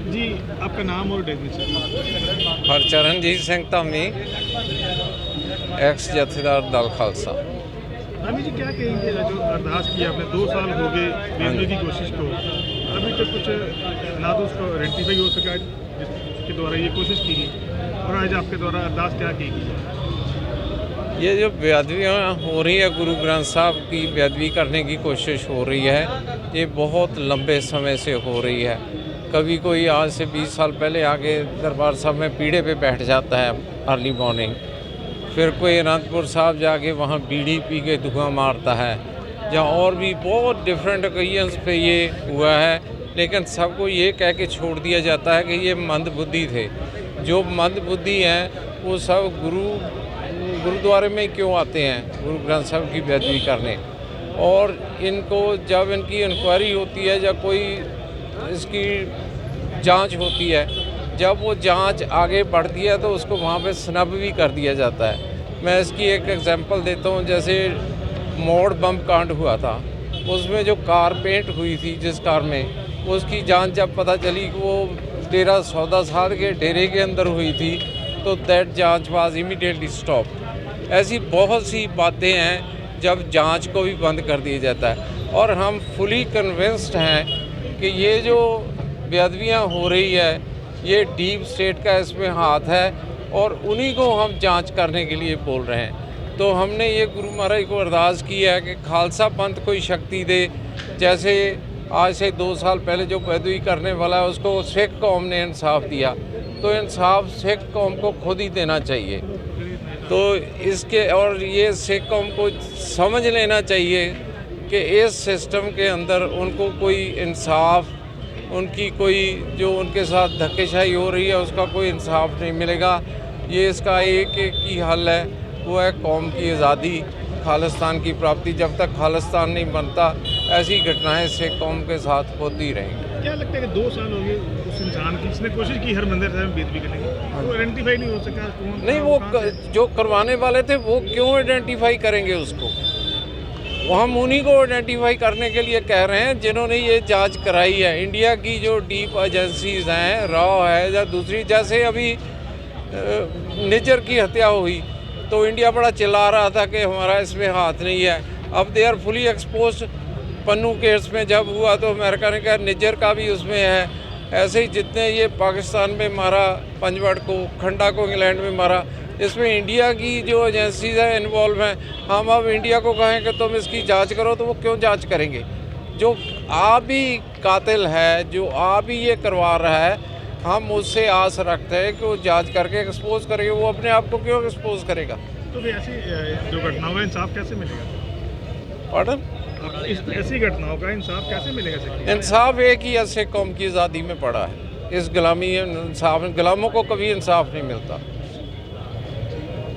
जी, आपका नाम और डेजिग्नेशन? हरचरणजीत ਸਿੰਘ ਧਾਮੀ एक्स जथेदार दल खालसा। अभी जी क्या कहेंगे, जो अरदास किया आपने 2 साल हो गए हाँ भेजने जी। की कोशिश को, अभी तक कुछ ना तो उसको आइडेंटिफाई हो सका जिसके द्वारा ये कोशिश की गई, और आज आपके द्वारा अरदास क्या की गई? ये जो बेअदबियाँ हो रही है, गुरु ग्रंथ साहब की बेअदबी करने की कोशिश हो रही है, ये बहुत लंबे समय से हो रही है। कभी कोई आज से 20 साल पहले आके दरबार साहब में पीढ़े पे बैठ जाता है अर्ली मॉर्निंग, फिर कोई अनंतपुर साहब जाके वहाँ बीड़ी पी के धुआं मारता है, या और भी बहुत डिफरेंट ओकेजन्स पे ये हुआ है। लेकिन सबको ये कह के छोड़ दिया जाता है कि ये मंदबुद्धि थे। जो मंदबुद्धि हैं वो सब गुरुद्वारे में क्यों आते हैं गुरु ग्रंथ साहब की बेअदबी करने। और इनको जब इनकी इंक्वायरी होती है या कोई इसकी जांच होती है, जब वो जांच आगे बढ़ती है तो उसको वहाँ पे स्नब भी कर दिया जाता है। मैं इसकी एक एग्जांपल देता हूँ। जैसे मोड़ बम कांड हुआ था, उसमें जो कार पेंट हुई थी जिस कार में, उसकी जांच जब पता चली कि वो डेरा सौदा साध के डेरे के अंदर हुई थी, तो दैट जांच वाज इमीडिएटली स्टॉप। ऐसी बहुत सी बातें हैं जब जांच को भी बंद कर दिया जाता है। और हम फुली कन्विंस्ड हैं कि ये जो बेअदबियाँ हो रही है, ये डीप स्टेट का इसमें हाथ है, और उन्हीं को हम जांच करने के लिए बोल रहे हैं। तो हमने ये गुरु महाराज को अरदास की है कि खालसा पंथ कोई शक्ति दे। जैसे आज से 2 साल पहले जो बेअदबी करने वाला है उसको सिख कौम ने इंसाफ दिया, तो इंसाफ सिख कौम को खुद ही देना चाहिए। तो इसके और ये सिख कौम को समझ लेना चाहिए कि इस सिस्टम के अंदर उनको कोई इंसाफ, उनकी कोई जो उनके साथ धक्केशाही हो रही है उसका कोई इंसाफ नहीं मिलेगा। ये इसका एक ही हल है, वो है कौम की आज़ादी, खालिस्तान की प्राप्ति। जब तक खालिस्तान नहीं बनता, ऐसी घटनाएं सिख कौम के साथ होती रहेंगी। क्या लगता है कि 2 साल हो गए उस इंसान की, जिसने कोशिश की हरमंदिर साहिब में बेदबी करने की, वो आइडेंटिफाई नहीं हो सका कौन नहीं, था, वो कहाँ से? जो करवाने वाले थे वो क्यों आइडेंटिफाई करेंगे उसको? वो हम उन्हीं को आइडेंटिफाई करने के लिए कह रहे हैं जिन्होंने ये जांच कराई है। इंडिया की जो डीप एजेंसीज हैं, रॉ है या दूसरी, जैसे अभी निज्जर की हत्या हुई तो इंडिया बड़ा चिल्ला रहा था कि हमारा इसमें हाथ नहीं है। अब they are fully expose. Pannu case में जब हुआ तो अमेरिका ने कहा निज्जर का भी उसमें है। ऐसे ही जितने ये पाकिस्तान में मारा पंजवड़ को, खंडा को इंग्लैंड में मारा, इसमें इंडिया की जो एजेंसीज हैं इन्वॉल्व हैं। हम अब इंडिया को कहें कि तुम इसकी जांच करो तो वो क्यों जांच करेंगे? जो आप ही कातिल है, जो आप ही ये करवा रहा है, हम उससे आस रखते हैं कि वो जांच करके एक्सपोज करेंगे। वो अपने आप को क्यों एक्सपोज करेगा? तो फिर ऐसी जो घटनाओं का इंसाफ कैसे मिलेगा? पॉर्डन? ऐसी घटनाओं का इंसाफ कैसे मिलेगा सिख को? इंसाफ एक ही सिख कौम की आज़ादी में पड़ा है। इस गुलामी इंसाफ, गुलामों को कभी इंसाफ नहीं मिलता।